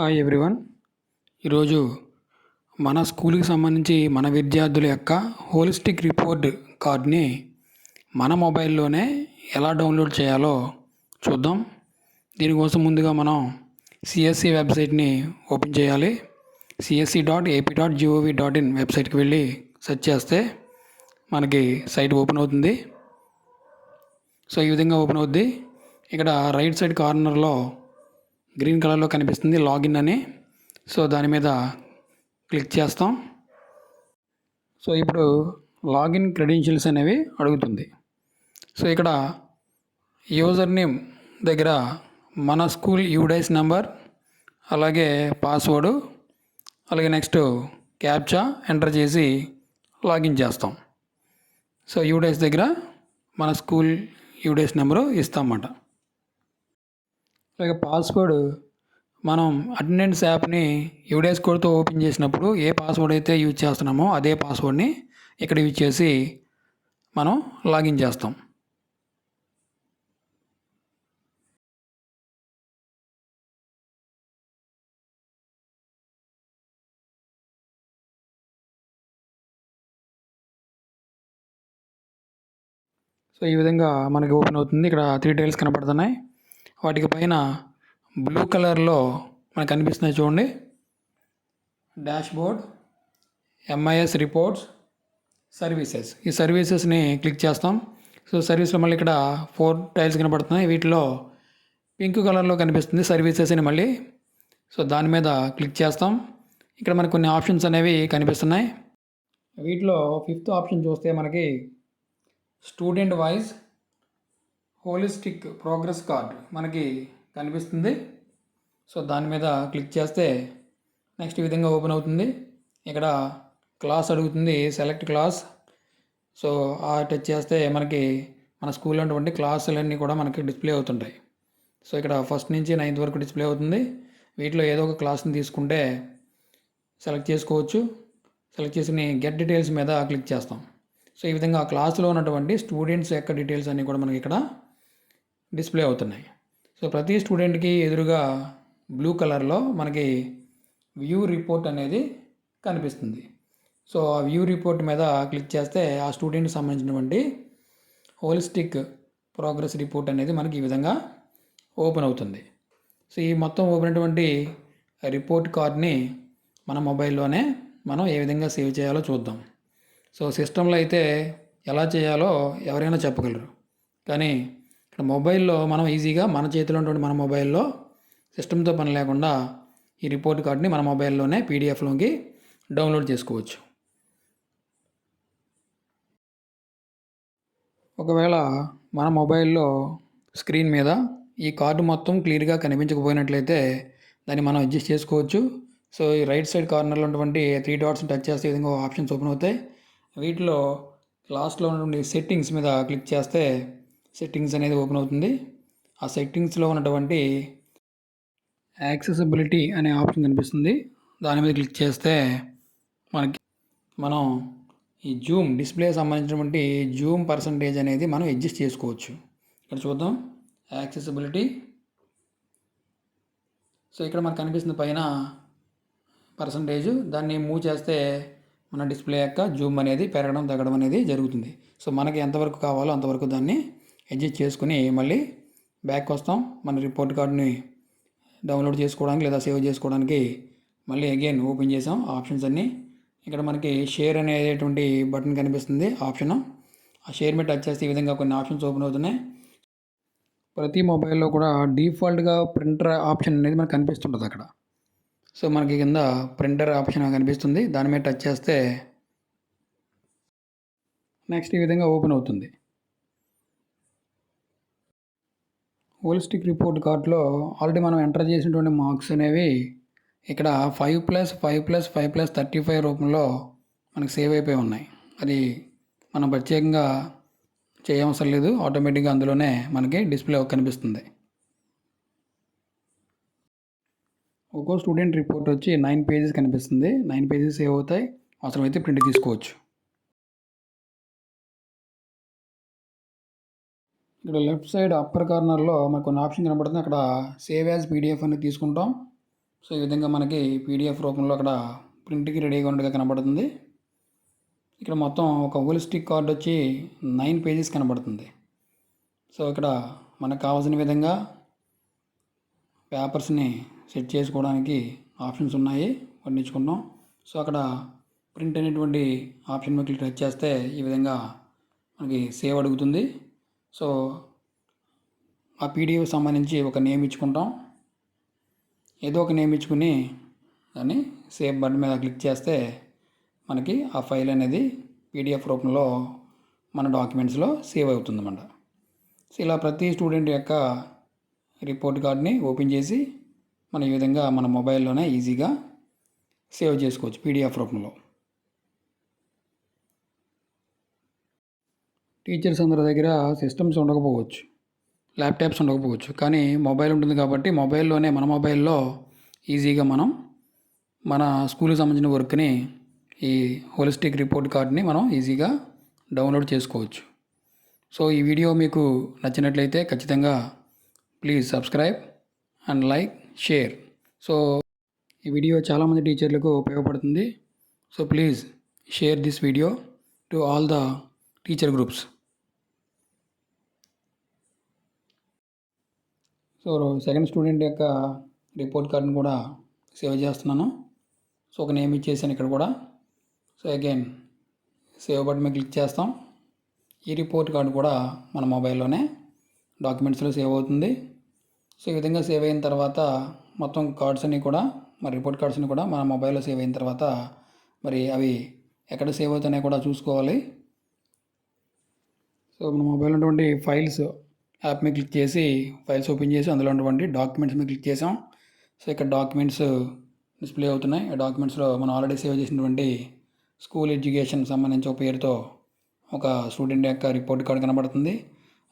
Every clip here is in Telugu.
Hi everyone. ఈరోజు మన స్కూల్కి సంబంధించి మన విద్యార్థుల యొక్క హోలిస్టిక్ రిపోర్ట్ కార్డ్ని మన మొబైల్లోనే ఎలా డౌన్లోడ్ చేయాలో చూద్దాం. దీనికోసం ముందుగా మనం సిఎస్సి వెబ్సైట్ని ఓపెన్ చేయాలి. csc.ap.gov.in వెబ్సైట్కి వెళ్ళి సెర్చ్ చేస్తే మనకి సైట్ ఓపెన్ అవుతుంది. సో ఈ విధంగా ఓపెన్ అవుద్ది. ఇక్కడ రైట్ సైడ్ కార్నర్లో గ్రీన్ కలర్లో కనిపిస్తుంది లాగిన్ అని. సో దాని మీద క్లిక్ చేస్తాం. సో ఇప్పుడు లాగిన్ క్రెడెన్షియల్స్ అనేవి అడుగుతుంది. సో ఇక్కడ యూజర్ నేమ్ దగ్గర మన స్కూల్ యూడైస్ నెంబర్, అలాగే పాస్వర్డ్, అలాగే నెక్స్ట్ క్యాప్చా ఎంటర్ చేసి లాగిన్ చేస్తాం. సో యూడైస్ దగ్గర మన స్కూల్ యూడైస్ నెంబరు ఇస్తామన్నమాట. అలాగే పాస్వర్డ్ మనం అటెండెన్స్ యాప్ని యూడైస్ కోడ్తో ఓపెన్ చేసినప్పుడు ఏ పాస్వర్డ్ అయితే యూజ్ చేస్తున్నామో అదే పాస్వర్డ్ని ఇక్కడ యూజ్ చేసి మనం లాగిన్ చేస్తాం. సో ఈ విధంగా మనకి ఓపెన్ అవుతుంది. ఇక్కడ 3 టైల్స్ కనపడుతున్నాయి. వాటికి పైన బ్లూ కలర్లో మనకు కనిపిస్తున్నాయి చూడండి, dash board, MIS reports, services. ఈ సర్వీసెస్ని క్లిక్ చేస్తాం. సో సర్వీస్లో మళ్ళీ ఇక్కడ 4 టైల్స్ కనపడుతున్నాయి. వీటిలో పింక్ కలర్లో కనిపిస్తుంది సర్వీసెస్ అని మళ్ళీ. సో దాని మీద క్లిక్ చేస్తాం. ఇక్కడ మనకు కొన్ని ఆప్షన్స్ అనేవి కనిపిస్తున్నాయి. వీటిలో 5th ఆప్షన్ చూస్తే మనకి student wise holistic progress card మనకి కనిపిస్తుంది. సో దాని మీద క్లిక్ చేస్తే నెక్స్ట్ ఈ విధంగా ఓపెన్ అవుతుంది. ఇక్కడ క్లాస్ అడుగుతుంది, సెలెక్ట్ క్లాస్. సో ఆ టచ్ చేస్తే మనకి మన స్కూల్లో ఉన్నటువంటి క్లాసులన్నీ కూడా మనకి డిస్ప్లే అవుతుంటాయి. సో ఇక్కడ 1st నుంచి 9th వరకు డిస్ప్లే అవుతుంది. వీటిలో ఏదో ఒక క్లాస్ని తీసుకుంటే సెలెక్ట్ చేసుకోవచ్చు. సెలెక్ట్ చేసుకుని గెట్ డీటెయిల్స్ మీద క్లిక్ చేస్తాం. సో ఈ విధంగా క్లాసులో ఉన్నటువంటి స్టూడెంట్స్ యొక్క డీటెయిల్స్ అన్నీ కూడా మనకి ఇక్కడ డిస్ప్లే అవుతున్నాయి. సో ప్రతి స్టూడెంట్కి ఎదురుగా బ్లూ కలర్లో మనకి వ్యూ రిపోర్ట్ అనేది కనిపిస్తుంది. సో ఆ వ్యూ రిపోర్ట్ మీద క్లిక్ చేస్తే ఆ స్టూడెంట్కి సంబంధించినటువంటి హోలిస్టిక్ ప్రోగ్రెస్ రిపోర్ట్ అనేది మనకి ఈ విధంగా ఓపెన్ అవుతుంది. సో ఈ మొత్తం ఓపెన్ అయినటువంటి రిపోర్ట్ కార్డ్ని మన మొబైల్లోనే మనం ఏ విధంగా సేవ్ చేయాలో చూద్దాం. సో సిస్టంలో అయితే ఎలా చేయాలో ఎవరైనా చెప్పగలరు, కానీ ఇక్కడ మొబైల్లో మనం ఈజీగా మన చేతిలో ఉన్నటువంటి మన మొబైల్లో సిస్టంతో పని లేకుండా ఈ రిపోర్ట్ కార్డ్ని మన మొబైల్లోనే పీడిఎఫ్లోకి డౌన్లోడ్ చేసుకోవచ్చు. ఒకవేళ మన మొబైల్లో స్క్రీన్ మీద ఈ కార్డు మొత్తం క్లియర్గా కనిపించకపోయినట్లయితే దాన్ని మనం అడ్జస్ట్ చేసుకోవచ్చు. సో ఈ రైట్ సైడ్ కార్నర్లో ఉన్నటువంటి 3 డాట్స్ని టచ్ చేస్తే ఈ విధంగా ఆప్షన్స్ ఓపెన్ అవుతాయి. వీటిలో లాస్ట్లో ఉన్నటువంటి సెట్టింగ్స్ మీద క్లిక్ చేస్తే సెట్టింగ్స్ అనేది ఓపెన్ అవుతుంది. ఆ సెట్టింగ్స్లో ఉన్నటువంటి యాక్సెసిబిలిటీ అనే ఆప్షన్ కనిపిస్తుంది. దాని మీద క్లిక్ చేస్తే మనం ఈ జూమ్ డిస్ప్లే సంబంధించినటువంటి జూమ్ పర్సంటేజ్ అనేది మనం అడ్జస్ట్ చేసుకోవచ్చు. ఇక్కడ చూద్దాం, యాక్సెసిబిలిటీ. సో ఇక్కడ మనకు కనిపిస్తుంది పైన పర్సంటేజ్. దాన్ని మూవ్ చేస్తే మన డిస్ప్లే యొక్క జూమ్ అనేది పెరగడం తగ్గడం అనేది జరుగుతుంది. సో మనకి ఎంతవరకు కావాలో అంతవరకు దాన్ని అడ్జస్ట్ చేసుకుని మళ్ళీ బ్యాక్ వస్తాం. మన రిపోర్ట్ కార్డుని డౌన్లోడ్ చేసుకోవడానికి లేదా సేవ్ చేసుకోవడానికి మళ్ళీ అగైన్ ఓపెన్ చేసాం ఆప్షన్స్ అన్నీ. ఇక్కడ మనకి షేర్ అనేటువంటి బటన్ కనిపిస్తుంది ఆప్షన్. ఆ షేర్ మీద టచ్ చేస్తే ఈ విధంగా కొన్ని ఆప్షన్స్ ఓపెన్ అవుతున్నాయి. ప్రతి మొబైల్లో కూడా డిఫాల్ట్గా ప్రింటర్ ఆప్షన్ అనేది మనకు కనిపిస్తుంటుంది అక్కడ. సో మనకి కింద ప్రింటర్ ఆప్షన్ కనిపిస్తుంది. దాని మీద టచ్ చేస్తే నెక్స్ట్ ఈ విధంగా ఓపెన్ అవుతుంది. హోలిస్టిక్ రిపోర్ట్ కార్డులో ఆల్రెడీ మనం ఎంటర్ చేసినటువంటి మార్క్స్ అనేవి ఇక్కడ 5+5+5+35 రూపంలో మనకు సేవ్ అయిపోయి ఉన్నాయి. అది మనం ప్రత్యేకంగా చేయవసరం లేదు, ఆటోమేటిక్గా అందులోనే మనకి డిస్ప్లే కనిపిస్తుంది. ఒక్కో స్టూడెంట్ రిపోర్ట్ వచ్చి 9 పేజెస్ కనిపిస్తుంది. 9 పేజెస్ సేవ్ అవుతాయి. అవసరమైతే ప్రింట్ తీసుకోవచ్చు. ఇక్కడ లెఫ్ట్ సైడ్ అప్పర్ కార్నర్లో మనకు కొన్ని ఆప్షన్ కనబడుతుంది. అక్కడ సేవ్ యాజ్ పీడిఎఫ్ అనేది తీసుకుంటాం. సో ఈ విధంగా మనకి పీడిఎఫ్ రూపంలో అక్కడ ప్రింట్కి రెడీగా ఉండగా కనబడుతుంది. ఇక్కడ మొత్తం ఒక హోలిస్టిక్ కార్డ్ వచ్చి 9 పేజెస్ కనబడుతుంది. సో ఇక్కడ మనకు కావాల్సిన విధంగా పేపర్స్ని సెట్ చేసుకోవడానికి ఆప్షన్స్ ఉన్నాయి, వర్ణించుకున్నాం. సో అక్కడ ప్రింట్ అనేటువంటి ఆప్షన్ మీద క్లిక్ చేస్తే ఈ విధంగా మనకి సేవ్ అడుగుతుంది. సో ఆ పీడిఎఫ్ సంబంధించి ఒక నేమ్ ఇచ్చుకుంటాం. ఏదో ఒక నేమ్ ఇచ్చుకుని దాన్ని సేవ్ బటన్ మీద క్లిక్ చేస్తే మనకి ఆ ఫైల్ అనేది పీడిఎఫ్ రూపంలో మన డాక్యుమెంట్స్లో సేవ్ అవుతుందన్నమాట. సో ఇలా ప్రతి స్టూడెంట్ యొక్క రిపోర్ట్ కార్డ్ని ఓపెన్ చేసి మన ఈ విధంగా మన మొబైల్లోనే ఈజీగా సేవ్ చేసుకోవచ్చు పీడిఎఫ్ రూపంలో. టీచర్స్ అందరి దగ్గర సిస్టమ్స్ ఉండకపోవచ్చు, ల్యాప్టాప్స్ ఉండకపోవచ్చు, కానీ మొబైల్ ఉంటుంది కాబట్టి మొబైల్లోనే మన మొబైల్లో ఈజీగా మనం మన స్కూల్కి సంబంధించిన వర్క్ని ఈ హోలిస్టిక్ రిపోర్ట్ కార్డ్ని మనం ఈజీగా డౌన్లోడ్ చేసుకోవచ్చు. సో ఈ వీడియో మీకు నచ్చినట్లయితే ఖచ్చితంగా please subscribe and like, share. So ఈ వీడియో చాలామంది టీచర్లకు ఉపయోగపడుతుంది. So please share this video to all the teacher groups. So second student యొక్క రిపోర్ట్ కార్డ్ని కూడా సేవ్ చేస్తున్నాను. సో ఒక నేమ్ ఇచ్చేసాను ఇక్కడ కూడా. సో అగైన్ సేవ్ బటన్ మీద క్లిక్ చేస్తాం. ఈ రిపోర్ట్ కార్డు కూడా మన మొబైల్లోనే డాక్యుమెంట్స్లో సేవ్ అవుతుంది. సో ఈ విధంగా సేవ్ అయిన తర్వాత మొత్తం కార్డ్స్ అన్నీ కూడా, మరి రిపోర్ట్ కార్డ్స్ అన్నీ కూడా మన మొబైల్లో సేవ్ అయిన తర్వాత మరి అవి ఎక్కడ సేవ్ అవుతున్నాయో కూడా చూసుకోవాలి. సో మన మొబైల్ ఉన్నటువంటి ఫైల్స్ యాప్ మీద క్లిక్ చేసి ఫైల్స్ ఓపెన్ చేసి అందులో ఉన్నటువంటి డాక్యుమెంట్స్ మీద క్లిక్ చేసాం. సో ఇక్కడ డాక్యుమెంట్స్ డిస్ప్లే అవుతున్నాయి. ఆ డాక్యుమెంట్స్లో మనం ఆల్రెడీ సేవ్ చేసినటువంటి స్కూల్ ఎడ్యుకేషన్ సంబంధించి ఒక పేరుతో ఒక స్టూడెంట్ యొక్క రిపోర్ట్ కార్డు కనబడుతుంది.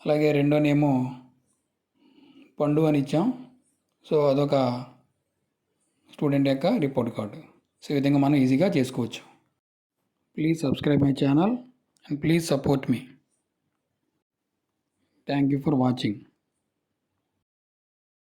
అలాగే రెండో నేము పండు అని ఇచ్చాం. సో అదొక స్టూడెంట్ యొక్క రిపోర్ట్ కార్డు. సో ఈ విధంగా మనం ఈజీగా చేసుకోవచ్చు. Please subscribe my channel and please support me. Thank you for watching.